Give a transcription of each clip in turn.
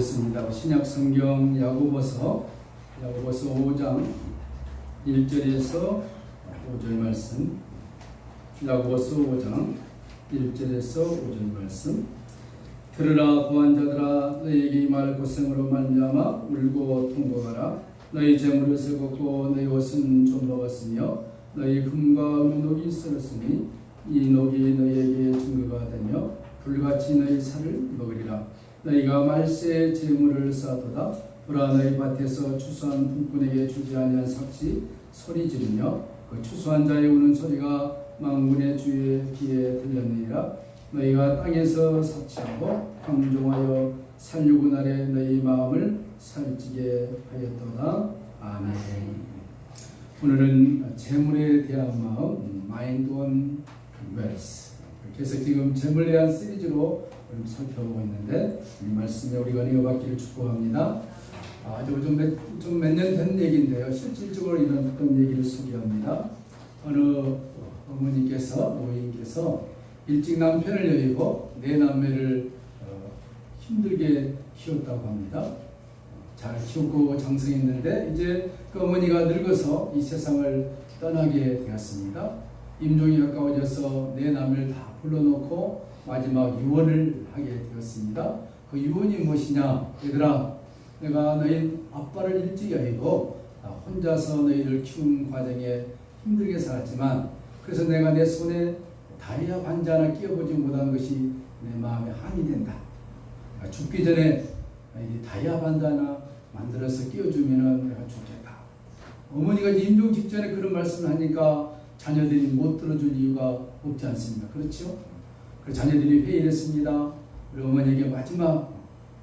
습니다. 신약 성경 야고보서 5장 1절에서 5절 말씀. 야고보서 5장 1절에서 5절 말씀. 들으라 부한자들아, 너희에게 임할 고생으로 말미암아 울고 통곡하라. 너희 재물을 썩었고 너희 옷은 좀 먹었으며 너희 금과 은옥이 썩었으니 이 녹이 너희에게 증거가 되며 불같이 너희 살을 먹으리라. 너희가 말세에 재물을 쌓도다. 보라, 너희 밭에서 추수한 품꾼에게 주지 아니한 삭시 소리 지르며 그 추수한 자의 우는 소리가 만군의 주의 귀에 들렸느니라. 너희가 땅에서 삭취하고 방종하여 살려고 날에 너희 마음을 살찌게 하였도다. 아멘. 오늘은 재물에 대한 마음, Mind on Wealth. 그래서 지금 재물에 대한 시리즈로 살펴보고 있는데 이 말씀에 우리가 이어받기를 축복합니다. 아주 좀 몇 년 된 얘기인데요. 실질적으로 이런 얘기를 소개합니다. 어느 노인께서 일찍 남편을 여의고 네 남매를 힘들게 키웠다고 합니다. 잘 키우고 장성했는데 이제 그 어머니가 늙어서 이 세상을 떠나게 되었습니다. 임종이 가까워져서 네 남매를 다 불러놓고 마지막 유언을 하게 되었습니다. 그 유언이 무엇이냐? 얘들아, 내가 너희 아빠를 일찍 여의고 혼자서 너희를 키운 과정에 힘들게 살았지만 그래서 내가 내 손에 다이아 반지 하나 끼워보지 못한 것이 내 마음에 한이 된다. 죽기 전에 다이아 반지 하나 만들어서 끼워주면 내가 죽겠다. 어머니가 임종 직전에 그런 말씀을 하니까 자녀들이 못 들어줄 이유가 없지 않습니까? 그렇죠? 그래서 자녀들이 회의를 했습니다. 우리 어머니에게 마지막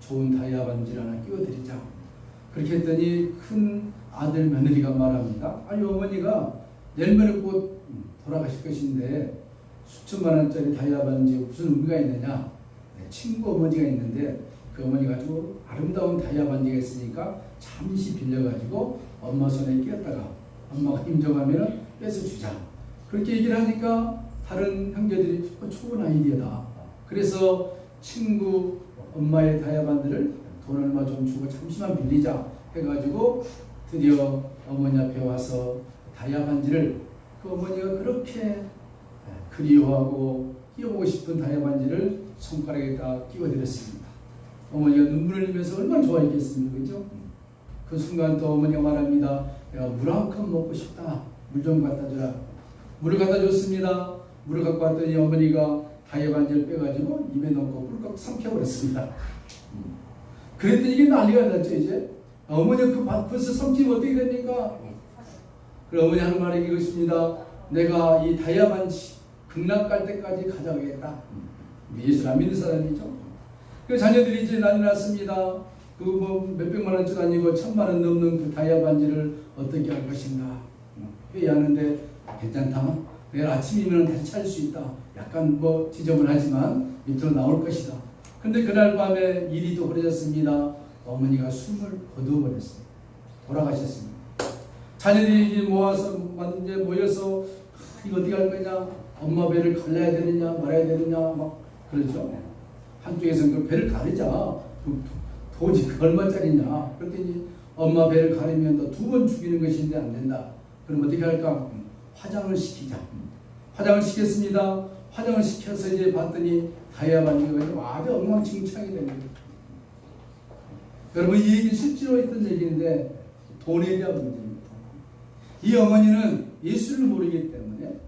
좋은 다이아 반지를 하나 끼워드리자. 그렇게 했더니 큰 아들 며느리가 말합니다. 아니, 어머니가 내일 모레 곧 돌아가실 것인데 수천만 원짜리 다이아 반지에 무슨 의미가 있느냐. 친구 어머니가 있는데 그 어머니가 아주 아름다운 다이아 반지가 있으니까 잠시 빌려가지고 엄마 손에 끼었다가 엄마가 임종하면 뺏어주자. 그렇게 얘기를 하니까 다른 형제들이 좋은 아이디어다. 그래서 친구 엄마의 다이아 반지를 돈 얼마 좀 주고 잠시만 빌리자 해가지고 드디어 어머니 앞에 와서 다이아 반지를 그 어머니가 그렇게 그리워하고 끼워보고 싶은 다이아 반지를 손가락에다 끼워드렸습니다. 어머니가 눈물을 흘리면서 얼마나 좋아했겠습니까? 그죠? 그 순간 또 어머니가 말합니다. 내가 물 한 컵 먹고 싶다. 물 좀 갖다 주라. 물을 갖다 줬습니다. 물을 갖고 왔더니 어머니가 다이아 반지를 빼가지고 입에 넣고 꿀꺽 삼켜버렸습니다. 그랬더니 이게 난리가 났죠. 이제 어머니가 그 벌써 삼키면 어떻게 됩니까? 그럼 어머니 하는 말이 이것입니다. 내가 이 다이아 반지 극락 갈 때까지 가져가겠다. 예수를 안 믿는 사람이죠. 그 자녀들이 이제 난리 났습니다. 그 뭐 몇백만 원짜리 아니고 1,000만 원 넘는 그 다이아 반지를 어떻게 할 것인가 회의하는데 괜찮다. 내일 아침이면 다시 찾을 수 있다. 약간 뭐 지저분하지만 밑으로 나올 것이다. 근데 그날 밤에 일이 또 그러졌습니다. 어머니가 숨을 거두어버렸어요. 돌아가셨습니다. 자녀들이 이제 모여서 이거 어떻게 할 거냐? 엄마 배를 갈라야 되느냐 말아야 되느냐 막 그러죠. 한쪽에서는 그 배를 가르자. 돈이 얼마짜리냐? 그랬더니 엄마 배를 가르면 너 2번 죽이는 것인데 안 된다. 그럼 어떻게 할까? 화장을 시키자. 화장을 시켰습니다. 화장을 시켜서 이제 봤더니 다이아 반지가 아주 엉망진창이 됩니다. 여러분, 이 얘기는 실제로 있던 얘기인데 돈에 대한 문제입니다. 이 어머니는 예수를 모르기 때문에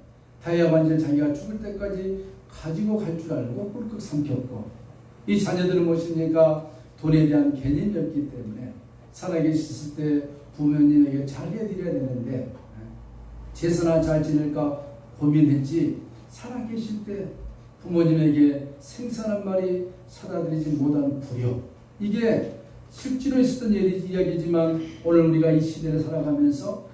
다이아 반지를 자기가 죽을 때까지 가지고 갈 줄 알고 꿀꺽 삼켰고, 이 자녀들은 무엇입니까? 돈에 대한 개념이 없기 때문에 살아계셨을 때 부모님에게 잘 해드려야 되는데 제사나 잘 지낼까 고민했지, 살아계실 때 부모님에게 생선한 마리 사다 드리지 못한 불효, 이게 실제로 있었던 이야기지만 오늘 우리가 이 시대를 살아가면서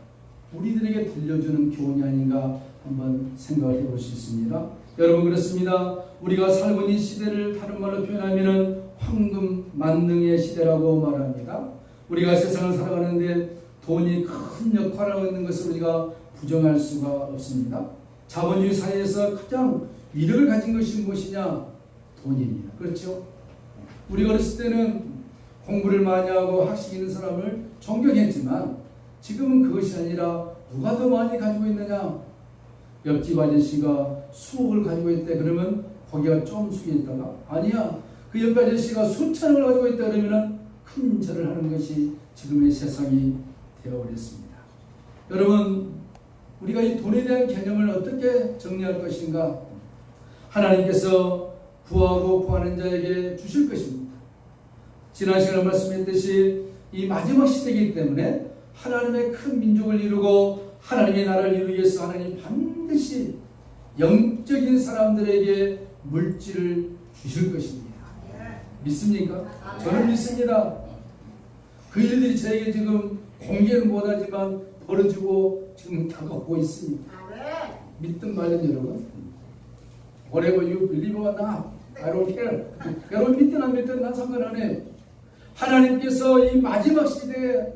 우리들에게 들려주는 교훈이 아닌가 한번 생각을 해볼 수 있습니다. 여러분, 그렇습니다. 우리가 살고 있는 시대를 다른 말로 표현하면 황금 만능의 시대라고 말합니다. 우리가 세상을 살아가는데 돈이 큰 역할을 하고 있는 것을 우리가 부정할 수가 없습니다. 자본주의 사회에서 가장 위력을 가진 것이 무엇이냐? 돈입니다. 그렇죠? 우리가 어렸을 때는 공부를 많이 하고 학식 있는 사람을 존경했지만 지금은 그것이 아니라 누가 더 많이 가지고 있느냐. 옆집 아저씨가 수억을 가지고 있대. 그러면 거기가 좀 숙여 있다가 아니야. 그 옆 아저씨가 수천을 가지고 있다. 그러면 큰 절을 하는 것이 지금의 세상이 되어버렸습니다. 여러분, 우리가 이 돈에 대한 개념을 어떻게 정리할 것인가? 하나님께서 구하고 구하는 자에게 주실 것입니다. 지난 시간에 말씀했듯이 이 마지막 시대이기 때문에 하나님의 큰 민족을 이루고 하나님의 나라를 이루기 위해서 하나님 반드시 영적인 사람들에게 물질을 주실 것입니다. 믿습니까? 저는 믿습니다. 그 일들이 저에게 지금 공개는 못하지만 벌어지고 지금 다가오고 있습니다. 믿든 말든 여러분, whatever you believe or not, I don't care. 여러분 믿든 안 믿든 난 상관 안 해요. 하나님께서 이 마지막 시대에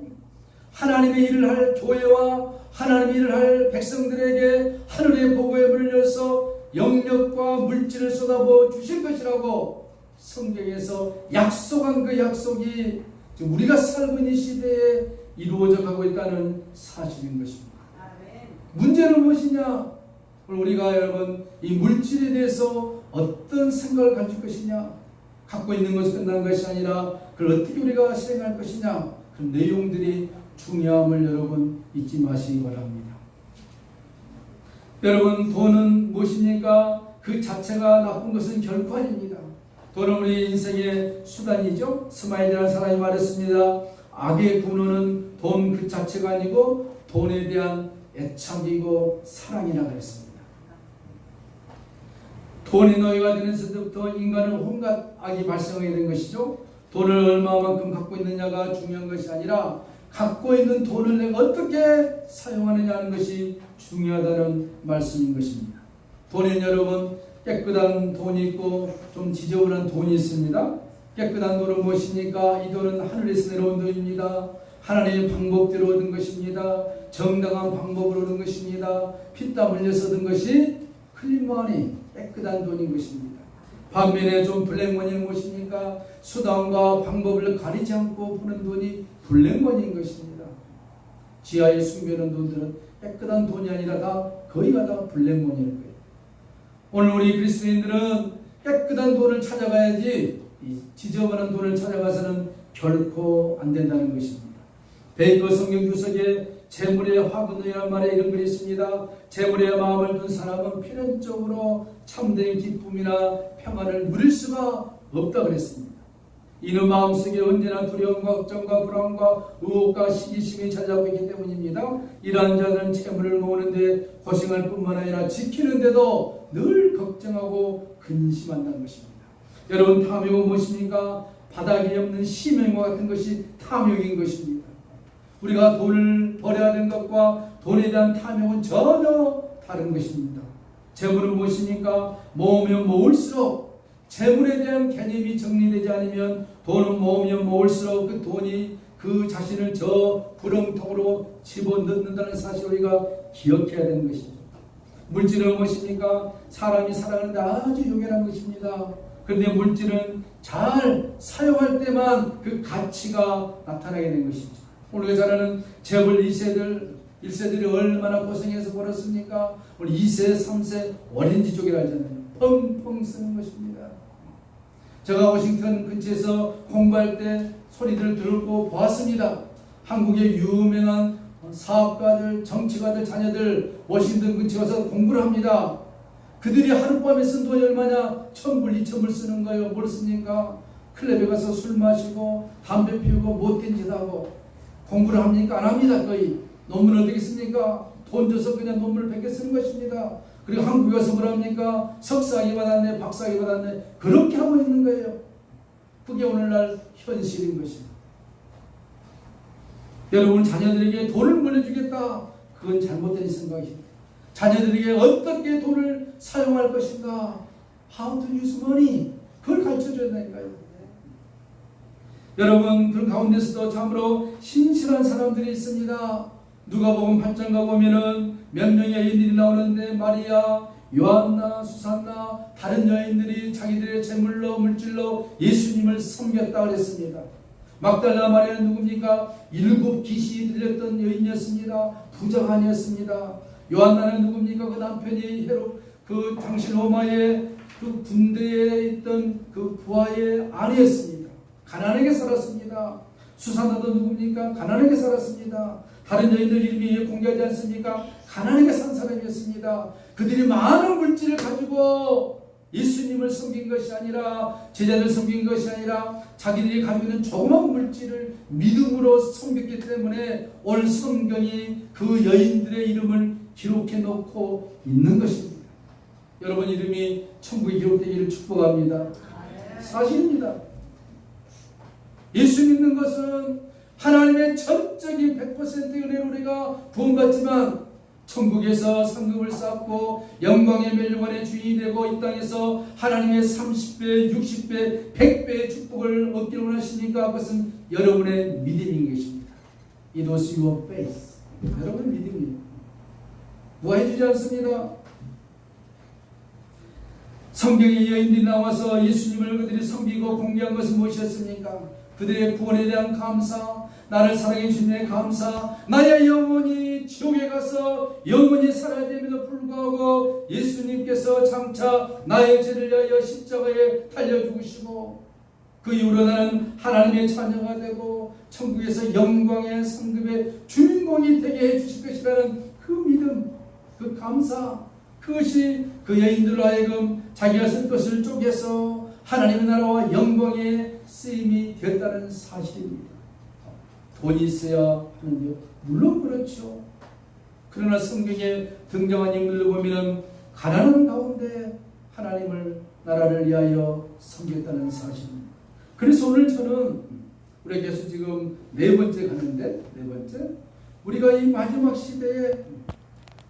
하나님의 일을 할 교회와 하나님의 일을 할 백성들에게 하늘의 보고의 문을 열어서 영력과 물질을 쏟아부어 주실 것이라고 성경에서 약속한 그 약속이 지금 우리가 살고 있는 시대에 이루어져 가고 있다는 사실인 것입니다. 문제는 무엇이냐? 우리가 여러분 이 물질에 대해서 어떤 생각을 가질 것이냐? 갖고 있는 것은 끝난 것이 아니라 그걸 어떻게 우리가 실행할 것이냐? 그 내용들이 중요함을 여러분 잊지 마시기 바랍니다. 여러분, 돈은 무엇입니까? 그 자체가 나쁜 것은 결코 아닙니다. 돈은 우리 인생의 수단이죠. 스마일이라는 사람이 말했습니다. 악의 근원은 돈 그 자체가 아니고 돈에 대한 애착이고 사랑이라고 했습니다. 돈의 노예가 되는 데서부터 인간은 온갖 악이 발생하게 된 것이죠. 돈을 얼마만큼 갖고 있느냐가 중요한 것이 아니라 갖고 있는 돈을 내가 어떻게 사용하느냐 하는 것이 중요하다는 말씀인 것입니다. 돈에는 여러분 깨끗한 돈이 있고 좀 지저분한 돈이 있습니다. 깨끗한 돈은 무엇입니까? 이 돈은 하늘에서 내려온 돈입니다. 하나님의 방법대로 얻은 것입니다. 정당한 방법으로 얻은 것입니다. 피땀 흘려서 얻은 것이 클린머니, 깨끗한 돈인 것입니다. 반면에 좀 블랙머니는 무엇입니까? 수단과 방법을 가리지 않고 부는 돈이 블랙머니인 것입니다. 지하에 숨겨놓은 돈들은 깨끗한 돈이 아니라 거의가 다 블랙머니일 거예요. 오늘 우리 그리스도인들은 깨끗한 돈을 찾아가야지 이 지저분한 돈을 찾아가서는 결코 안 된다는 것입니다. 베이커 성경 주석에 재물의 화근이라는 말에 이런 글이 있습니다. 재물의 마음을 둔 사람은 필연적으로 참된 기쁨이나 평안을 누릴 수가 없다 그랬습니다. 이는 마음속에 언제나 두려움과 걱정과 불안과 의혹과 시기심이 찾아오고 있기 때문입니다. 이러한 자들은 재물을 모으는데 고생할 뿐만 아니라 지키는데도 늘 걱정하고 근심한다는 것입니다. 여러분, 탐욕은 무엇입니까? 바닥이 없는 심행과 같은 것이 탐욕인 것입니다. 우리가 돈을 벌여야 하는 것과 돈에 대한 탐욕은 전혀 다른 것입니다. 재물은 무엇입니까? 모으면 모을수록 재물에 대한 개념이 정리되지 않으면 돈은 모으면 모을수록 그 돈이 그 자신을 저 부렁통으로 집어넣는다는 사실을 우리가 기억해야 되는 것입니다. 물질은 무엇입니까? 사람이 살아가는데 아주 요긴한 것입니다. 그런데 물질은 잘 사용할 때만 그 가치가 나타나게 된 것이죠. 우리가 잘 아는 재벌 1세들이 얼마나 고생해서 벌었습니까? 오늘 2세, 3세 어린지족이라 하잖아요. 펑펑 쓰는 것입니다. 제가 워싱턴 근처에서 공부할 때 소리들을 들고 보았습니다. 한국의 유명한 사업가들, 정치가들, 자녀들 워싱턴 근처에 가서 공부를 합니다. 그들이 하룻밤에 쓴 돈이 얼마냐? 1,000불, 2,000불 쓰는 거예요. 뭘 씁니까? 클럽에 가서 술 마시고 담배 피우고 못된 짓 하고. 공부를 합니까? 안 합니다. 거의. 논문 어떻게 씁니까? 돈 줘서 그냥 논문을 100개 쓰는 것입니다. 그리고 한국에 가서 뭐랍니까? 석사학위 받았네, 박사학위 받았네. 그렇게 하고 있는 거예요. 그게 오늘날 현실인 것입니다. 여러분, 자녀들에게 돈을 물려주겠다. 그건 잘못된 생각입니다. 자녀들에게 어떻게 돈을 사용할 것인가? How to use money. 그걸 가르쳐줘야 되니까요. 여러분, 그 가운데서도 참으로 신실한 사람들이 있습니다. 누가복음 8장 가보면은 몇 명의 여인들이 나오는데 마리아, 요한나, 수산나 다른 여인들이 자기들의 재물로 물질로 예수님을 섬겼다 그랬습니다. 막달라 마리아는 누굽니까? 7 귀신이 들렸던 여인이었습니다. 부자가 아니었습니다. 요한나는 누굽니까? 그 남편이 그 당시 로마의 그 군대에 있던 그 부하의 아내였습니다. 가난하게 살았습니다. 수산나도 누굽니까? 가난하게 살았습니다. 다른 여인들 이름이 공개하지 않습니까? 가난하게 산 사람이었습니다. 그들이 많은 물질을 가지고 예수님을 섬긴 것이 아니라, 제자를 섬긴 것이 아니라 자기들이 가지고 있는 조그만 물질을 믿음으로 섬겼기 때문에 오늘 성경이 그 여인들의 이름을 기록해 놓고 있는 것입니다. 여러분 이름이 천국에 기록되기를 축복합니다. 사실입니다. 예수 믿는 것은 하나님의 전적인 100%의 은혜로 우리가 구원받지만 천국에서 상급을 쌓고 영광의 멸류관의 주인이 되고 이 땅에서 하나님의 30배, 60배, 100배의 축복을 얻기를 원하십니까? 그것은 여러분의 믿음인 것입니다. It was your faith. 여러분의 믿음이에요. 누가 해주지 않습니다. 성경의 여인들이 나와서 예수님을 그들이 섬기고 공개한 것은 무엇이었습니까? 그들의 구원에 대한 감사, 나를 사랑해 주님에 감사, 나의 영혼이 지옥에 가서 영원히 살아야 됨에도 불구하고 예수님께서 장차 나의 죄를 위하여 십자가에 달려 죽으시고 그 이후로 나는 하나님의 자녀가 되고 천국에서 영광의 상급의 주인공이 되게 해주실 것이라는 그 믿음, 그 감사, 그것이 그 여인들로 하여금 자기가 쓴 것을 쪼개서 하나님의 나라와 영광의 쓰임이 되었다는 사실입니다. 돈이 있어야 하는데요. 물론 그렇죠. 그러나 성경에 등장한 인물을 보면 가난한 가운데 하나님을 나라를 위하여 섬겼다는 사실입니다. 그래서 오늘 저는 우리 계속 지금 4번째 가는데 4번째 우리가 이 마지막 시대에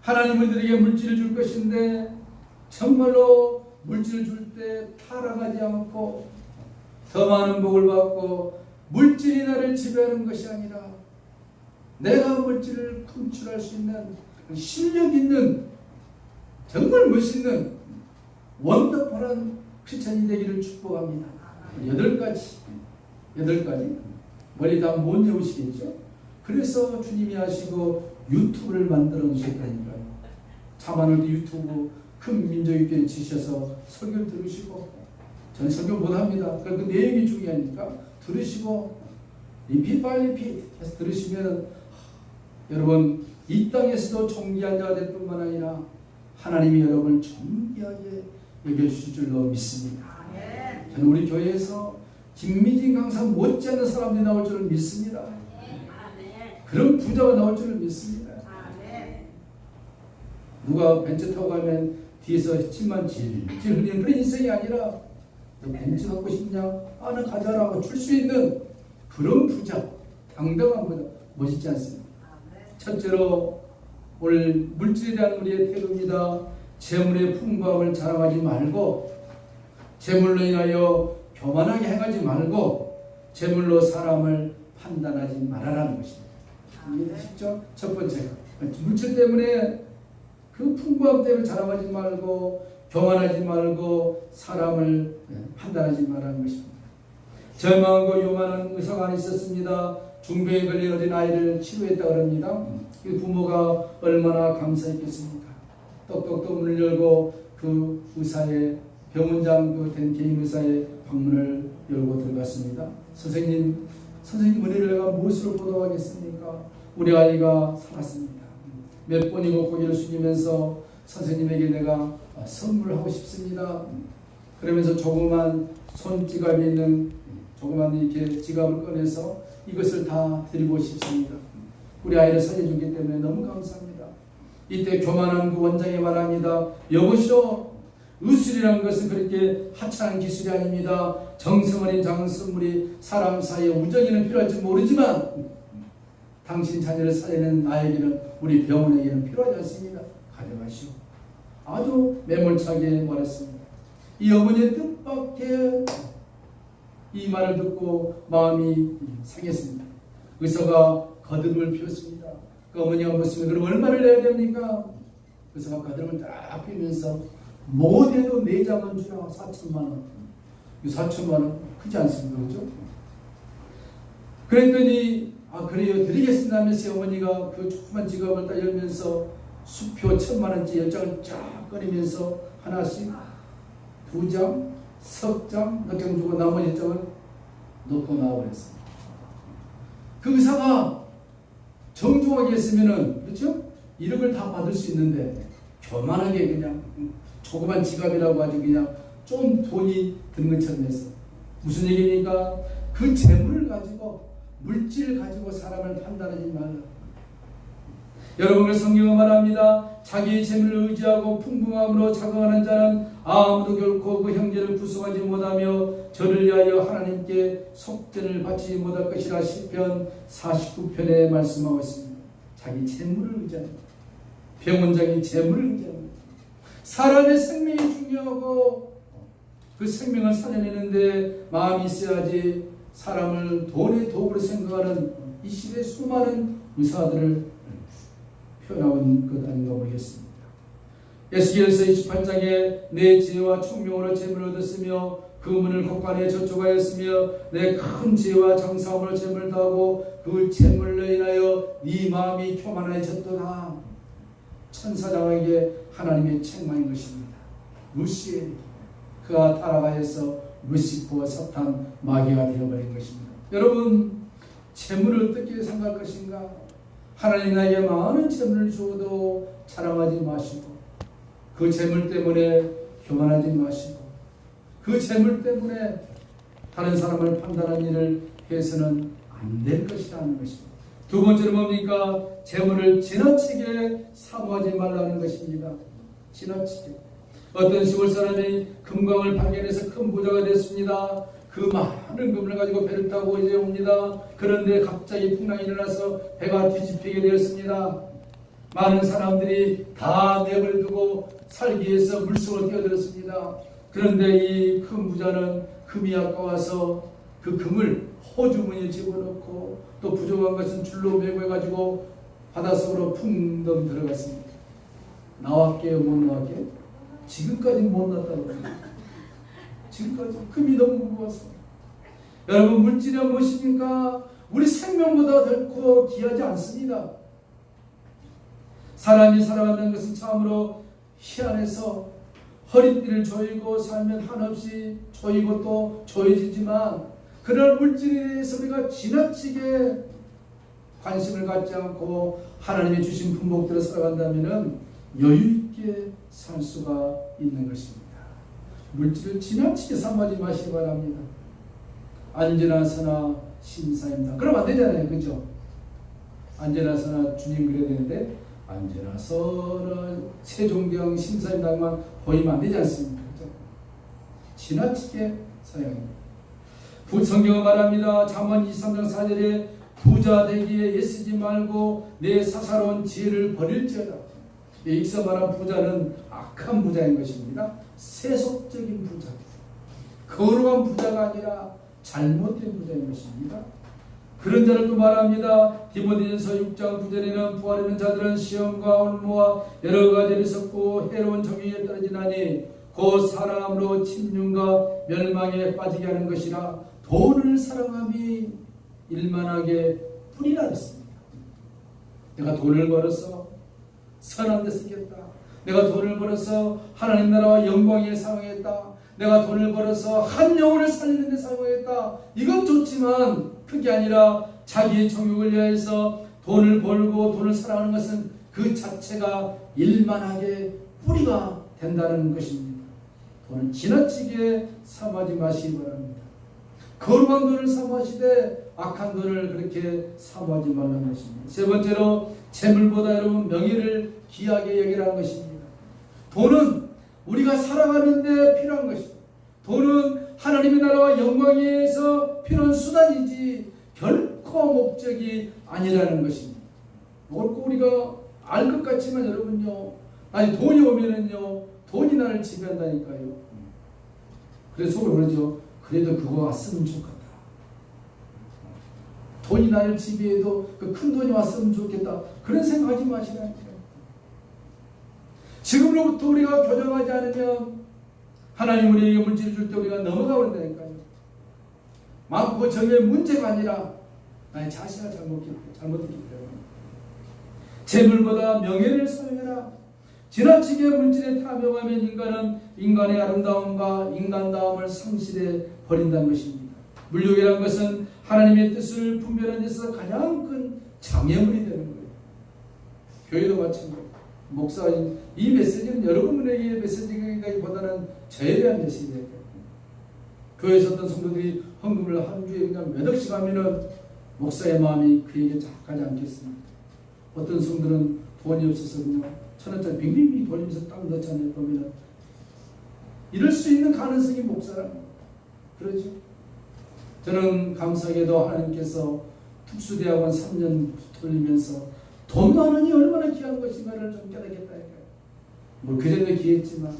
하나님은 우리에게 물질을 줄 것인데 정말로 물질을 줄 때 타락하지 않고 더 많은 복을 받고 물질이 나를 지배하는 것이 아니라 내가 물질을 컨트롤할 수 있는 실력 있는 정말 멋있는 원더풀한 크리스천이 되기를 축복합니다. 8가지 머리 다 못 외우시겠죠? 그래서 주님이 하시고 유튜브를 만들어 놓으셨다니까요. 자만을 유튜브 큰 민족에게 지셔서 설교를 들으시고, 저는 설교 못합니다. 그 내용이 중요하니까 들으시고 리핏 바이 리핏 해서 들으시면 여러분 이 땅에서도 존귀한 자가 될 뿐만 아니라 하나님이 여러분을 존귀하게 여겨주실 줄로 믿습니다. 저는 우리 교회에서 김미진 강사 못지않은 사람들이 나올 줄을 믿습니다. 그런 부자가 나올 줄을 믿습니다. 누가 벤츠 타고 가면 뒤에서 침만 질질 흘리는 그런 인생이 아니라 너 벤츠 갖고 싶냐? 나 가져라고 줄 수 있는 그런 부자, 당당한 부자, 멋있지 않습니까? 첫째로 오늘 물질에 대한 우리의 태도입니다. 재물의 풍부함을 자랑하지 말고 재물로 인하여 교만하게 행하지 말고 재물로 사람을 판단하지 말아라는 것입니다. 이해되시죠? 첫 번째가 물질 때문에 그 풍부함 때문에 자랑하지 말고 교만하지 말고 사람을 판단하지 말라는 것입니다. 절망하고 요만한 의사가 하나 있었습니다. 중병에 걸린 어린 아이를 치료했다고 합니다. 그 부모가 얼마나 감사했겠습니까? 똑똑똑 문을 열고 그 의사의 병원장 된 개인 의사의 방문을 열고 들어갔습니다. 선생님 은혜를 내가 무엇으로 보답하겠습니까? 우리 아이가 살았습니다. 몇 번이고 고개를 숙이면서 선생님에게 내가 선물하고 싶습니다. 그러면서 조그만 손지갑에 있는 조그만 이렇게 지갑을 꺼내서 이것을 다 드리고 싶습니다. 우리 아이를 살려주기 때문에 너무 감사합니다. 이때 교만한 그 원장이 말합니다. 여보시오, 의술이라는 것은 그렇게 하찮은 기술이 아닙니다. 정성어린 작은 선물이 사람 사이에 우정에는 필요할지 모르지만 당신 자녀를 살리는 나에게는, 우리 병원에게는 필요하지 않습니다. 가져가시오. 아주 매몰차게 말했습니다. 이 어머니의 뜻밖의 이 말을 듣고 마음이 상했습니다. 의사가 거듭을 피웠습니다. 그 어머니가 묻습니다. 그럼 얼마를 내야 됩니까? 의사가 거듭을 딱 피우면서 못해도 4장은 주라. 4천만 원. 이 4천만 원 크지 않습니까? 그렇죠? 그랬더니 그래요 드리겠습니다 하면서 어머니가 그 조그만 지갑을 딱 열면서 수표 1,000만원짜리 10장을 쫙 꺼내면서 하나씩 2장, 석 장, 몇 장 주고 나머지 장을 놓고 나와버렸습니다. 그 의사가 정중하게 했으면은, 그렇죠? 1억을 다 받을 수 있는데 교만하게 그냥 조그만 지갑이라고 아주 그냥 좀 돈이 든 것처럼 해서 무슨 얘기입니까? 그 재물을 가지고 물질을 가지고 사람을 판단하지 말라. 여러분 그 성경은 말합니다. 자기의 재물을 의지하고 풍부함으로 자긍하는 자는 아무도 결코 그 형제를 구속하지 못하며 저를 위하여 하나님께 속전을 바치지 못할 것이라. 시편 49편에 말씀하고 있습니다. 자기 재물을 의지합니다. 병원장이 재물을 의지합니다. 사람의 생명이 중요하고 그 생명을 살려내는데 마음이 있어야지. 사람을 돈의 도구로 생각하는 이 시대의 수많은 의사들을 표현하고 있는 것 아닌가 모르겠습니다. 에스겔서 28장에 내 지혜와 총명으로 재물을 얻었으며 그 문을 곳간에 저촉하였으며 내 큰 지혜와 장사함으로 재물을 더하고 그 재물로 인하여 네 마음이 교만해졌도다. 천사장에게 하나님의 책망인 것입니다. 루시엘 그가 따라가서 루시퍼 사탄 마귀가 되어버린 것입니다. 여러분 재물을 어떻게 생각할 것인가? 하나님 나에게 많은 재물을 주어도 자랑하지 마시고 그 재물 때문에 교만하지 마시고 그 재물 때문에 다른 사람을 판단하는 일을 해서는 안 될 것이라는 것입니다. 두 번째로 뭡니까? 재물을 지나치게 사모하지 말라는 것입니다. 지나치게. 어떤 시골 사람이 금광을 발견해서 큰 부자가 됐습니다. 그 많은 금을 가지고 배를 타고 이제 옵니다. 그런데 갑자기 풍랑이 일어나서 배가 뒤집히게 되었습니다. 많은 사람들이 다 내버려 두고 살기 위해서 물속으로 뛰어들었습니다. 그런데 이 큰 부자는 금이 아까워서 그 금을 호주머니에 집어넣고 또 부족한 것은 줄로 메고 해가지고 바닷속으로 풍덩 들어갔습니다. 나왔게요? 못 나왔게요? 지금까지 못 났다고 합니다. 지금까지 금이 너무 무거워서. 여러분 물질은 무엇입니까? 우리 생명보다 결코 귀하지 않습니다. 사람이 살아간다는 것은 참으로 희한해서 허리띠를 조이고 살면 한없이 조이고 또 조여지지만 그런 물질에 대해서 우리가 지나치게 관심을 갖지 않고 하나님이 주신 품목대로 살아간다면 여유있게 살 수가 있는 것입니다. 물질을 지나치게 삼하지 마시기 바랍니다. 언제나서나 심사입니다. 그러면 안 되잖아요. 그죠? 언제나서나 주님 그래야 되는데 언제나서나 세종경 심사임당만 보이면 안 되지 않습니까? 그죠? 지나치게 사용합니다. 성경은 말합니다. 잠언 23장 4절에 부자 되기에 애쓰지 말고 내 사사로운 지혜를 버릴지어다. 여기서 말한 부자는 악한 부자인 것입니다. 세속적인 부자, 거룩한 부자가 아니라 잘못된 부자인 것입니다. 그런 자를 또 말합니다. 디모데전서 6장 9절에는 부활하는 자들은 시험과 올무와 여러 가지를 섞고 해로운 정욕에 떨어지나니 곧 사람으로 침륜과 멸망에 빠지게 하는 것이라. 돈을 사랑함이 일만하게 뿌리라 했습니다. 내가 돈을 벌어서 선한 데 쓰겠다. 내가 돈을 벌어서 하나님 나라와 영광에 사용했다. 내가 돈을 벌어서 한 영혼을 살리는 데 사용했다. 이건 좋지만 그게 아니라 자기의 정욕을 위해서 돈을 벌고 돈을 사랑하는 것은 그 자체가 일만하게 뿌리가 된다는 것입니다. 돈을 지나치게 사모하지 마시기 바랍니다. 거룩한 돈을 사모하시되 악한 돈을 그렇게 사모하지 말라는 것입니다. 세 번째로 재물보다 여러분 명예를 귀하게 여기라는 것입니다. 돈은 우리가 살아가는 데 필요한 것입니다. 돈은 하나님의 나라와 영광에 의해서 필요한 수단이지 결코 목적이 아니라는 것입니다. 이걸 꼭 우리가 알 것 같지만 여러분요, 아니 돈이 오면은요 돈이 나를 지배한다니까요. 그래서 속으로 그러죠. 그래도 그거 왔으면 좋겠다. 돈이 나를 지배해도 그 큰 돈이 왔으면 좋겠다. 그런 생각하지 마시라니까요. 지금로부터 우리가 교정하지 않으면 하나님 우리에게 물질을 줄 때 우리가 넘어가 버린다니까요. 많고 적의 문제가 아니라 나의 자세가 잘못됐기 때문에. 재물보다 명예를 사용해라. 지나치게 물질에 탐욕하면 인간의 아름다움과 인간다움을 상실해 버린다는 것입니다. 물욕이라는 것은 하나님의 뜻을 분별하는 데 있어서 가장 큰 장애물이 되는 거예요. 교회도 마찬가지입니다. 목사님, 이 메시지는 여러분에게 메시지기보다는 저에 대한 메시지예요. 교회에서 어떤 성도들이 헌금을 한 주에 그냥 몇 억씩 하면은 목사의 마음이 그에게 작가지 않겠습니다. 어떤 성도는 돈이 없어서 그냥 1,000원짜리 빙빙빙 돌리면서 딱 넣잖아요. 보면은 이럴 수 있는 가능성이 목사라는 거예요. 그러죠. 저는 감사하게도 하나님께서 특수대학원 3년 돌리면서 돈 많으니 얼마나 귀한 것인가를 좀 깨닫겠다. 뭐 그전에 귀했지만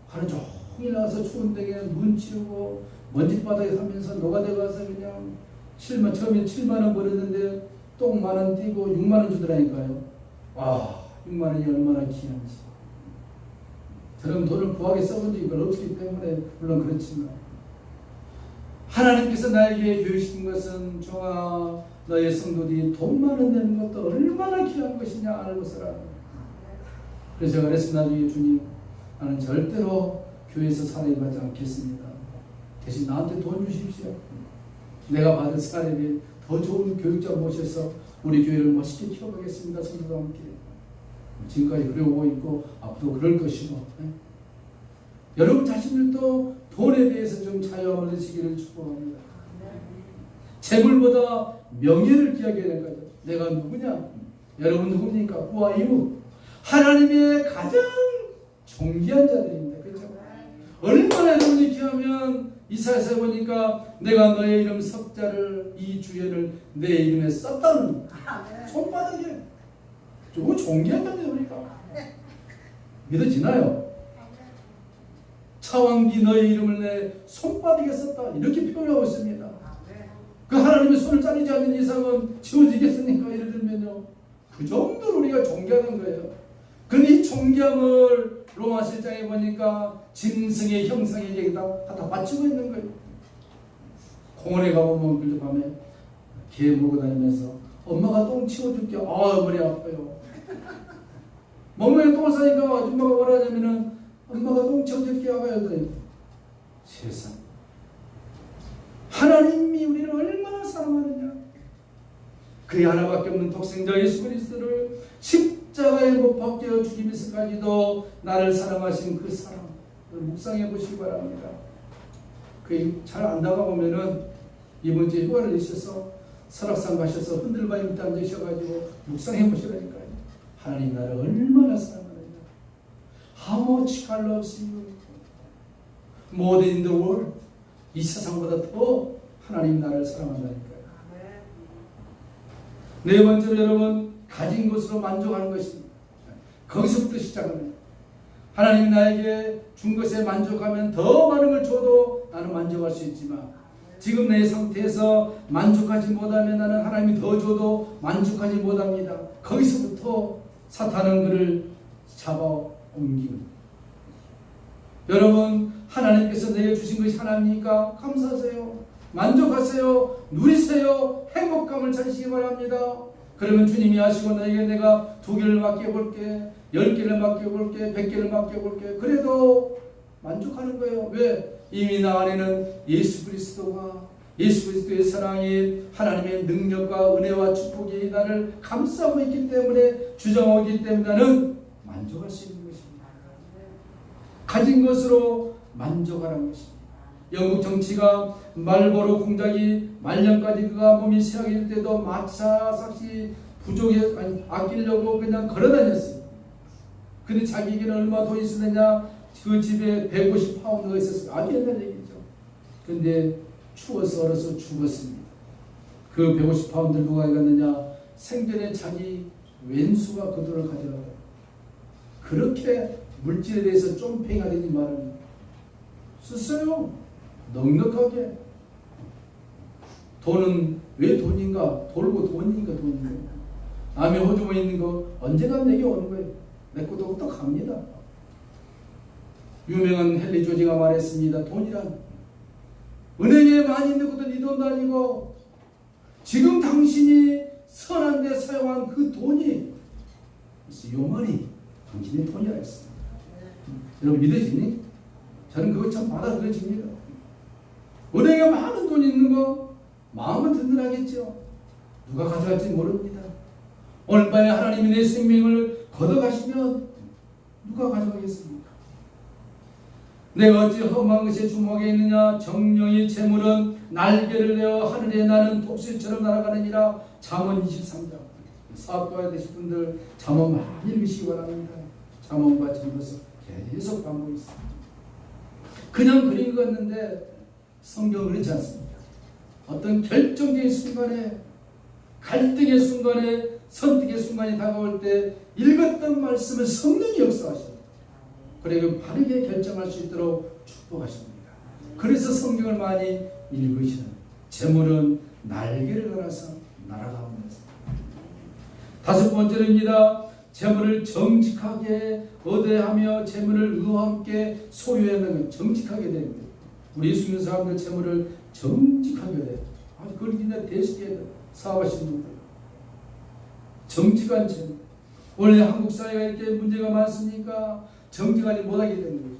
하루 종일 나와서 추운 데에 눈 치우고 먼지바닥에 살면서 노가대 가서 그냥 처음에 7만 원 벌었는데 똥 만 원 띄고 6만 원 주더라니까요. 와, 6만 원이 얼마나 귀한지. 저는 돈을 부하게 써본 적이 별로 없기 때문에 물론 그렇지만 하나님께서 나에게 교육시킨 것은 종아 너의 성도들이 돈만 원 내는 것도 얼마나 귀한 것이냐 알고 써라. 그래서 제가 그랬습니다. 나중에 주님, 나는 절대로 교회에서 사례 받지 않겠습니다. 대신 나한테 돈 주십시오. 내가 받을 사례비 더 좋은 교육자 모셔서 우리 교회를 멋있게 키워가겠습니다. 성도와 함께. 지금까지 그러고 있고 앞으로 그럴 것이고. 여러분 자신들도 돈에 대해서 좀 자유함을 얻으시기를 축복합니다. 재물보다 명예를 기하게 될 거죠. 내가 누구냐? 여러분 누굽니까? 부와 이웃. 하나님의 가장 존귀한 자들입니다. 그렇죠? 얼마나 여러분이 귀하면 이사야서에 보니까 내가 너의 이름 석자를 이 주연을 내 이름에 썼다는 손바닥에. 저거 존귀한 자들이 우리가 믿어지나요? 차왕기 너의 이름을 내 손바닥에 썼다 이렇게 표현하고 있습니다. 그 하나님의 손을 자르지 않는 이상은 지워지겠습니까? 예를 들면요, 그 정도로 우리가 존귀하는 거예요. 그런데 이 존귀함을 로마 7장에 보니까 짐승의 형상에게 갖다 바치고 있는 거예요. 공원에 가보면 그저 밤에 개 물고 다니면서 엄마가 똥 치워줄게. 아, 머리 아파요. 멍멍이 똥을 싸니까 아줌마가 뭐라 하냐면은 엄마가 똥 치워줄게 하가요. 세상. 하나님이 우리를 얼마나 사랑하느냐. 그의 하나밖에 없는 독생자 예수 그리스도를 십자가에 못 박혀 죽이면서까지도 나를 사랑하신 그 사랑 묵상해 보시기 바랍니다. 그 잘 안다가 보면은 이번 주에 휴가를 내셔서 설악산 가셔서 흔들바위 밑에 앉으셔가지고 묵상해 보시라니까요. 하나님 나를 얼마나 사랑하느냐. How much God loves you more than in the world. 이 세상보다 더 하나님 나를 사랑한다니까요. 네 번째로 여러분, 가진 것으로 만족하는 것입니다. 거기서부터 시작합니다. 하나님 나에게 준 것에 만족하면 더 많은 걸 줘도 나는 만족할 수 있지만 지금 내 상태에서 만족하지 못하면 나는 하나님이 더 줘도 만족하지 못합니다. 거기서부터 사탄은 그를 잡아 옮깁니다. 여러분, 하나님께서 내게 주신 것이 하나입니까? 감사하세요. 만족하세요. 누리세요. 행복감을 찾으시기 바랍니다. 그러면 주님이 하시고 너에게 내가 2개를 맡겨볼게, 10개를 맡겨볼게, 100개를 맡겨볼게. 그래도 만족하는 거예요. 왜? 이미 나 안에는 예수 그리스도가 예수 그리스도의 사랑이 하나님의 능력과 은혜와 축복이 나를 감싸고 있기 때문에 주장하고 있기 때문에 나는 만족할 수 있는 것입니다. 가진 것으로 만족하라는 것입니다. 영국 정치가 말보로 공작이 말년까지 그가 몸이 쇠약해질 때도 마차삭시 부족해 아끼려고 그냥 걸어다녔어요. 근데 자기에게는 얼마 돈 있었느냐? 그 집에 150파운드가 있었어요. 아주 옛날 얘기죠. 근데 추워서 얼어서 죽었습니다. 그 150파운드를 누가 해갔느냐? 생전에 자기 왼수가 그 돈을 가져가요. 그렇게 물질에 대해서 쫌팽이가 되지 말은 썼어요. 넉넉하게. 돈은 왜 돈인가? 돌고 돈이니까 돈인가? 남의 호주머니 있는 거 언젠가 내게 오는 거예요. 내 것도 또 갑니다. 유명한 헨리 조지가 말했습니다. 돈이란 은행에 많이 있는 것도 네 돈도 아니고 지금 당신이 선한 데 사용한 그 돈이 요만이 당신의 돈이라 했습니다. 여러분 믿어지니? 저는 그거 참 받아들여집니다. 은행에 많은 돈이 있는 거 마음은 든든하겠죠. 누가 가져갈지 모릅니다. 오늘 밤에 하나님이 내 생명을 걷어가시면 누가 가져가겠습니까? 내가 어찌 험한 것에 주목해 있느냐. 정령의 재물은 날개를 내어 하늘에 나는 독수리처럼 날아가느니라. 잠언 23장. 사업가가 되신 분들 잠언 많이 읽으시기 바랍니다. 잠언과 전도서 계속 반복했습니다. 그냥 그림 같는데 성경은 그렇지 않습니다. 어떤 결정적인 순간에, 갈등의 순간에, 선택의 순간이 다가올 때 읽었던 말씀을 성령이 역사하십니다. 그리고 바르게 결정할 수 있도록 축복하십니다. 그래서 성경을 많이 읽으시는, 재물은 날개를 달아서 날아갑니다. 다섯 번째입니다. 재물을 정직하게 얻어야하며 재물을 의와 함께 소유하는, 정직하게 됩니다. 우리 예수 믿는 사람들 재물을 정직하게 돼요. 아주 그걸 그냥 대식에 사업하시는 분들, 정직한 재물. 원래 한국 사회가 이렇게 문제가 많습니까? 정직하지 못하게 되는 거죠.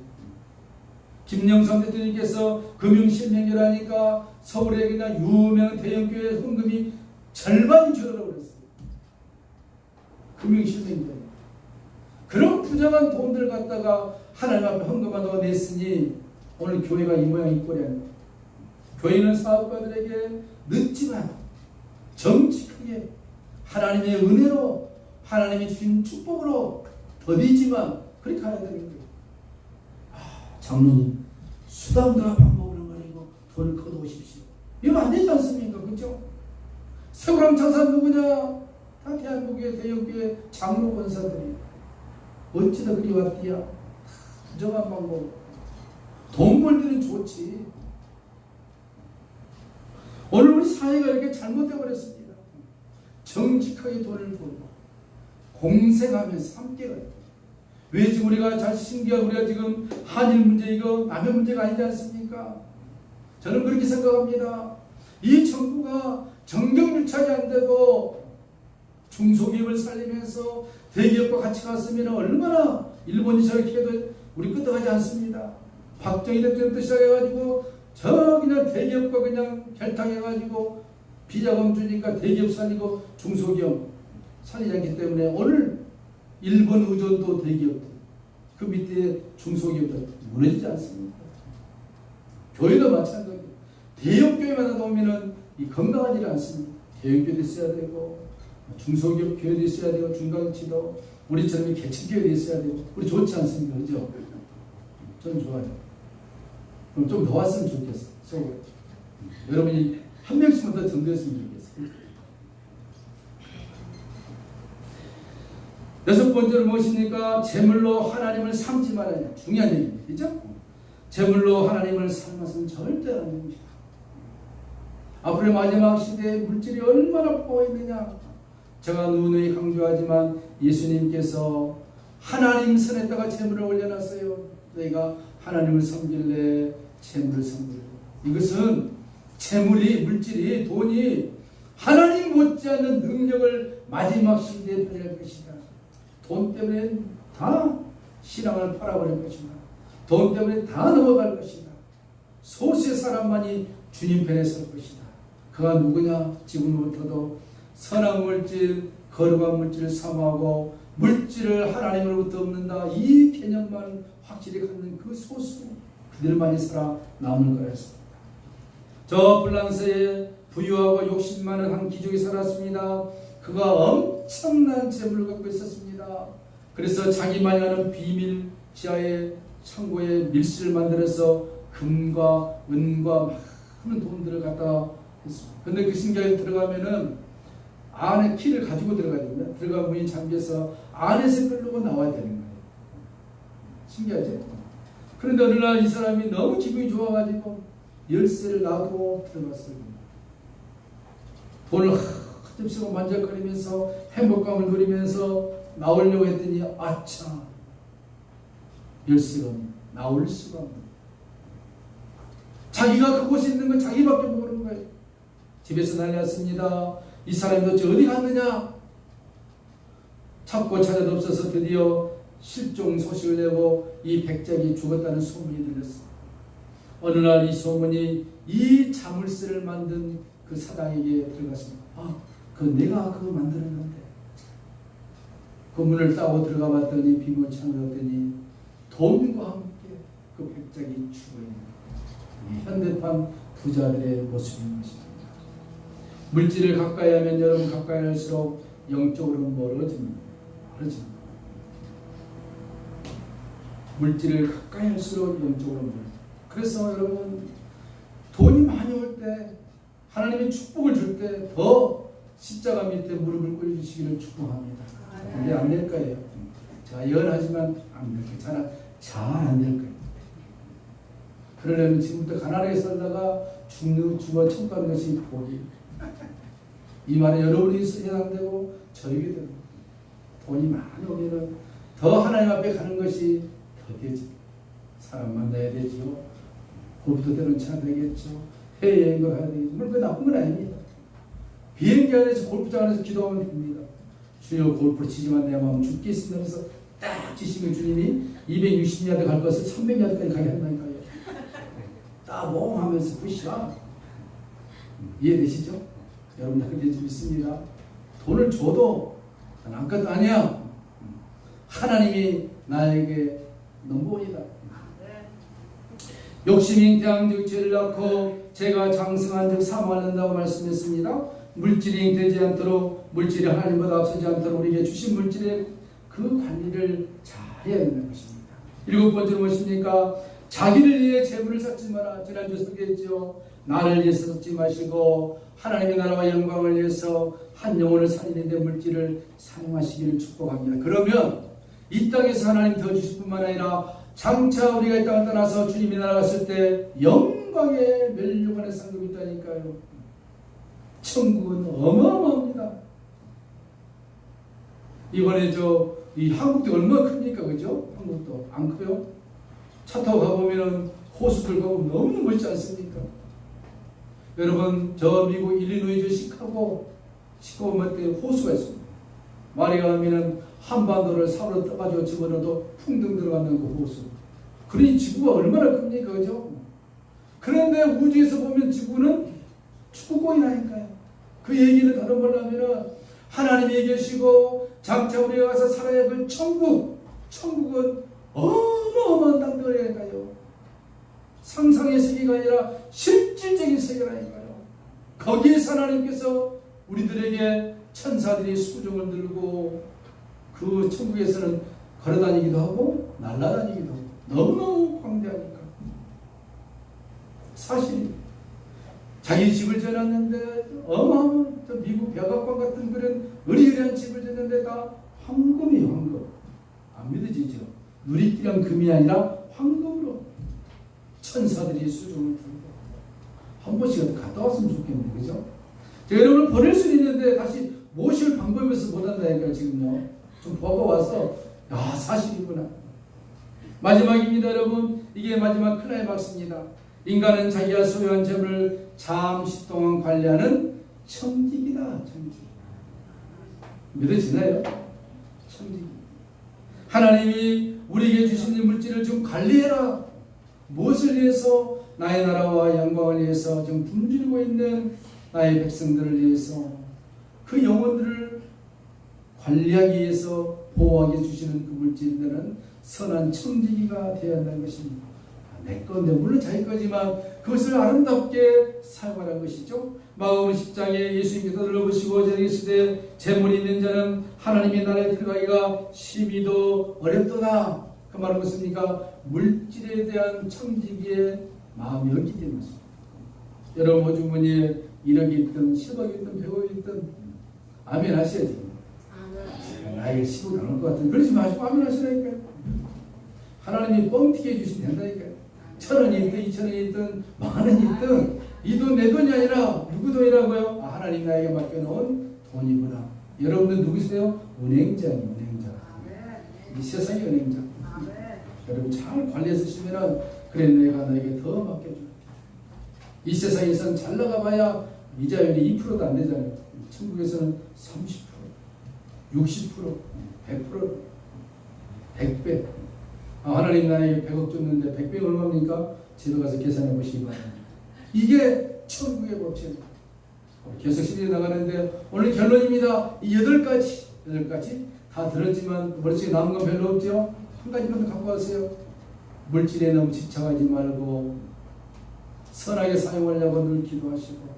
김영삼 대통령께서 금융실명제라니까 서울에 그냥 유명 대형교회 헌금이 절반이 줄어들어 버렸어요. 금융실명제. 그런 부정한 돈들 갖다가 하나님 앞에 헌금하다가 냈으니 오늘 교회가 이 모양 이 꼴이 아닙니다. 교회는 사업가들에게 늦지만 정직하게 하나님의 은혜로, 하나님이 주신 축복으로 더디지만 그렇게 가야 되는 거예요. 장로님, 수단과 방법을 가지고 돈을 거두십시오. 이러면 안 되지 않습니까? 그렇죠? 세우람 장사 누구냐? 다 대한민국의 대형교회 장로 권사들이 어찌나 그리 왔디야? 부정한 방법. 돈 벌 때는 좋지. 오늘 우리 사회가 이렇게 잘못되어 버렸습니다. 정직하게 돈을 벌고 공생하면서 함께 가요. 왜 지금 우리가 잘 신기한, 우리가 지금 한일 문제 이거 남의 문제가 아니지 않습니까? 저는 그렇게 생각합니다. 이 정부가 정경유착이 안 되고 중소기업을 살리면서 대기업과 같이 갔으면 얼마나 일본이 저렇게 해도 우리 끄떡하지 않습니다. 박정희 대통령부터 시작해가지고 저 그냥 대기업과 그냥 결탁해가지고 비자금 주니까 대기업 살리고 중소기업 살리지 않기 때문에 오늘 일본 의존도 대기업들, 그 밑에 중소기업들 무너지지 않습니까? 교회도 마찬가지예요. 대형교회만 하다 보면은 이 건강하지 않습니다. 대형교회도 있어야 되고 중소기업 교회도 있어야 되고 중간지도 우리처럼 개척교회도 있어야 되고 우리 좋지 않습니까? 그죠? 저는 좋아요. 그럼 좀 더 왔으면 좋겠어. 여러분이 한 명씩만 더 전도했으면 좋겠어. 여섯 번째로 무엇입니까? 재물로 하나님을 삼지 말아야 중요한 얘기입니다. 그죠? 재물로 하나님을 삼아서는 절대 안 됩니다. 앞으로의 마지막 시대에 물질이 얼마나 포함있느냐. 제가 누누이 강조하지만 예수님께서 하나님 선에다가 재물을 올려놨어요. 너희가 하나님을 섬길래 재물을 섬기고. 이것은 재물이, 물질이, 돈이 하나님 못지않는 능력을 마지막 시대에 발휘할 것이다. 돈 때문에 다 신앙을 팔아버릴 것이다. 돈 때문에 다 넘어갈 것이다. 소수의 사람만이 주님 편에 설 것이다. 그가 누구냐? 지금부터도 선한 물질, 거룩한 물질을 사모하고 물질을 하나님으로부터 얻는다. 이 개념만 확실히 갖는 그 소수, 그들만이 살아남을 거라 했습니다. 저 불란서에 부유하고 욕심 많은 한 귀족이 살았습니다. 그가 엄청난 재물을 갖고 있었습니다. 그래서 자기만이 아는 비밀 지하의 창고에 밀실을 만들어서 금과 은과 많은 돈들을 갖다 했습니다. 근데 그 신기하게 들어가면은 안에 키를 가지고 들어가야 됩니다. 들어가 문이 잠겨서 안에서 끌고 나와야 되는 거예요. 신기하죠? 그런데 어느 날 이 사람이 너무 기분이 좋아가지고 열쇠를 놔두고 들어갔어요. 돈을 한점 쓰고 만족거리면서 행복감을 누리면서 나오려고 했더니 아차, 열쇠가 나올 수가 없는. 자기가 그곳에 있는 건 자기밖에 모르는 거예요. 집에서 난리 났습니다. 이 사람이 도대체 어디 갔느냐? 찾고 찾아도 없어서 드디어 실종 소식을 내고 이 백작이 죽었다는 소문이 들렸습니다. 어느 날 이 소문이 이 자물쇠를 만든 그 사장에게 들어갔습니다. 그 내가 그거 만들었는데. 그 문을 따고 들어가 봤더니 빈문 찾아봤더니 돈과 함께 그 백작이 죽어있는 현대판 부자들의 모습인 것입니다. 물질을 가까이 하면 여러분 가까이 할수록 영적으로 멀어집니다. 물질을 가까이 할수록 영적으로 멀어집니다. 그래서 여러분 돈이 많이 올 때 하나님이 축복을 줄 때 더 십자가 밑에 무릎을 꿇어주시기를 축복합니다. 근데 안 될 거예요. 제가 연하지만 안 될 거예요. 잘 안 될 거예요. 그러려면 지금부터 가난하게 살다가 죽어 천국 가는 것이 복이. 이 말은 여러분이 해당되고 저에게 되고 돈이 많이 오면 더 하나님 앞에 가는 것이 더뎌집니다. 사람 만나야 되죠. 골프도 때는 쳐야 되겠죠. 해외여행도 가야 되겠죠. 물론 그 나쁜 건 아닙니다. 비행기 안에서 골프장 안에서 기도하면 됩니다. 주여 골프를 치지만 내 마음 죽겠습니다 하면서 딱 치시면 주님이 260야드 갈 것을 300야드까지 가게 한다니까요. 딱 멍하면서 푸시라. 이해되시죠? 여러분 다 그렇게 믿습니다. 돈을 줘도 난 아무것도 아니야. 하나님이 나에게 넘버원이다. 욕심이 잉태한 죄를 낳고 제가 장성한 즉 사모한다고 말씀했습니다. 물질이 잉태되지 않도록 물질이 하나님보다 앞서지 않도록 우리에게 주신 물질의 그 관리를 잘 해야 된다는 것입니다. 7번째로 무엇입니까? 자기를 위해 재물을 쌓지 마라. 지난주 소개했죠. 나를 위해서 쌓지 마시고 하나님의 나라와 영광을 위해서 한 영혼을 살리는데 물질을 사용하시기를 축복합니다. 그러면 이 땅에서 하나님 더 주실 뿐만 아니라 장차 우리가 이 땅을 떠나서 주님이 날아갔을 때 영광의 멸류관의 상급이 있다니까요. 천국은 어마어마합니다. 이번에 이 한국도 얼마나 큽니까? 그죠? 한국도 안 커요? 차 타고 가보면 호수들 가보면 너무 멋지 않습니까? 여러분 저 미국 일리노이주 시카고 때 호수가 있습니다. 말이 가면 한반도를 사으로 떠가지고 집어넣어도 풍덩 들어가는 그 호수. 그러니 지구가 얼마나 큽니까? 그죠? 그런데 우주에서 보면 지구는 축구공이라니까요. 그 얘기는 다른 말로 하면 하나님이 계시고 장차 우리가 가서 살아야 할 천국은 어마어마한 땅들이라니까요. 상상의 세계가 아니라 실질적인 세계라니까요. 거기에서 하나님께서 우리들에게 천사들이 수종을 들고 그 천국에서는 걸어다니기도 하고 날아다니기도 하고 너무너무 광대하니까 사실입니다. 자기 집을 지어놨는데 어마어마한 미국 백악관 같은 그런 으리으리한 집을 지었는데 다 황금이에요. 황금. 안 믿어지죠? 누리끼리한 금이 아니라 황금으로 천사들이 수종을 들고 한 번씩 갔다 왔으면 좋겠는데 그죠? 제가 여러분을 보낼 수 있는데 다시 모실 방법이 없어서 못한다니까 지금요. 좀 보고 와서 사실이구나. 마지막입니다 여러분. 이게 마지막 클라이막스입니다. 인간은 자기가 소유한 재물을 잠시 동안 관리하는 청직이다. 청직. 믿어지나요? 청직. 하나님이 우리에게 주신 이 물질을 좀 관리해라. 무엇을 위해서? 나의 나라와 영광을 위해서 좀 굶주리고 있는 나의 백성들을 위해서 그 영혼들을 관리하기 위해서 보호하게 주시는 그 물질들은 선한 청지기가 되어야 한다는 것입니다. 내 건데 물론 자기 거지만 그것을 아름답게 사용하라는 것이죠. 마가복음 10장에 예수님께서 들어보시고 저에게 재물이 있는 자는 하나님의 나라에 들어가기가 심히도 어렵도다. 그 말은 무엇입니까? 물질에 대한 청지기의 마음이 없기 때문입니다. 여러분 호주머니에 1억이 있든 10억이 있든 100억이 있든 아멘 하셔야지. 나에게 10억 나올 것 같은 그러지 마시고 아멘 하시라니까요. 하나님이 뻥튀기 해주시면 된다니까요. 1,000원이 있든 2,000원이 있든 만원이 있든 이 돈 내 돈이 아니라 누구 돈이라고요? 하나님 나에게 맡겨놓은 돈이구나. 여러분들 누구세요? 은행자예요. 은행자. 이 세상의 은행자. 여러분 잘 관리해서 쓰시면 그래 내가 너에게 더 맡겨줘. 이 세상에서는 잘 나가봐야 이자율이 2%도 안 되잖아요. 천국에서는 30%, 60%, 100%, 100배. 하나님 나에게 100억 줬는데 100배 얼마입니까? 집에 가서 계산해 보시기 바랍니다. 이게 천국의 법칙입니다. 계속 시리에 나가는데 오늘 결론입니다. 이 8가지 다 들었지만 머릿속에 남은 건 별로 없죠? 한 가지만 갖고 가세요. 물질에 너무 집착하지 말고 선하게 사용하려고 늘 기도하시고,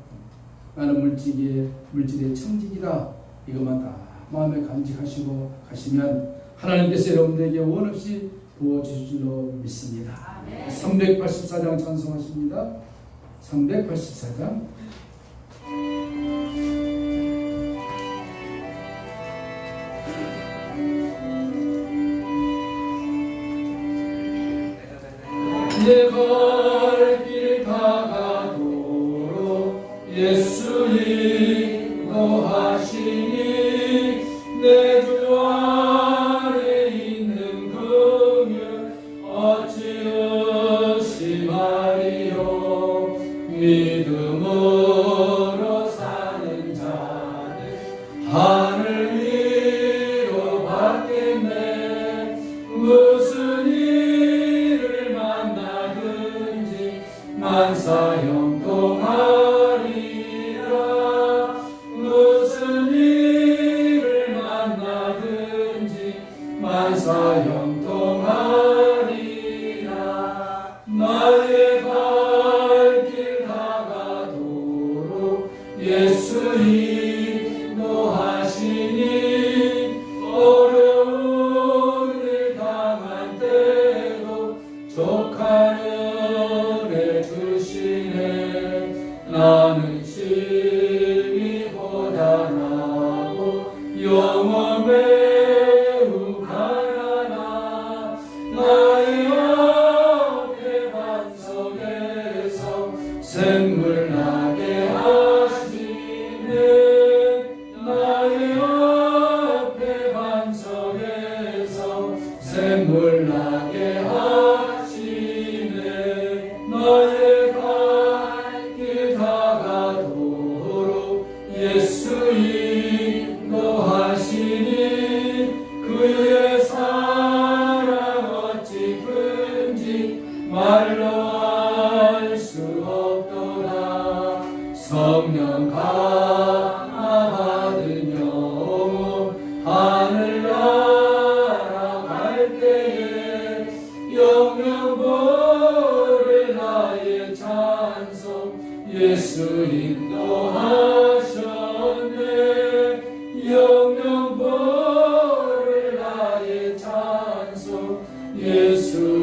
나는 물질의 청직이다. 이것만 다 마음에 간직하시고 가시면 하나님께서 여러분들에게 원 없이 부어주실 줄로 믿습니다. 384장 찬송하십니다. 384장. 내 갈 길 다가도록 예수 인도하시니 내 주 안에 있는 긍휼 어찌 의심하리요. 믿음으로 사는 자는 하늘 위로 받겠네. 무슨 일을 만나든지 만사 형통하리라. 무슨 일을 만나든지 만사 형통하리라. 나의 갈 길 다가도록 예수 인도하시니 어려운 일 당한 때도 족한 은혜 주시네. 나는 심히 고단하고 영원 매우 가난하. 나의 앞에 반석에서 샘물 나게 하시네. 나의 앞에 반석에서 샘물 나게 하시네. 나의 갈 길 다가도록 예수 인도하시니 그의 사랑 어찌 큰지 말로 알 수 없도다. 성령 감화받은 영혼 하늘 날아갈 때에 영영 보를 나의 찬송 예수 인도하셨네. 영영 보를 나의 찬송 예수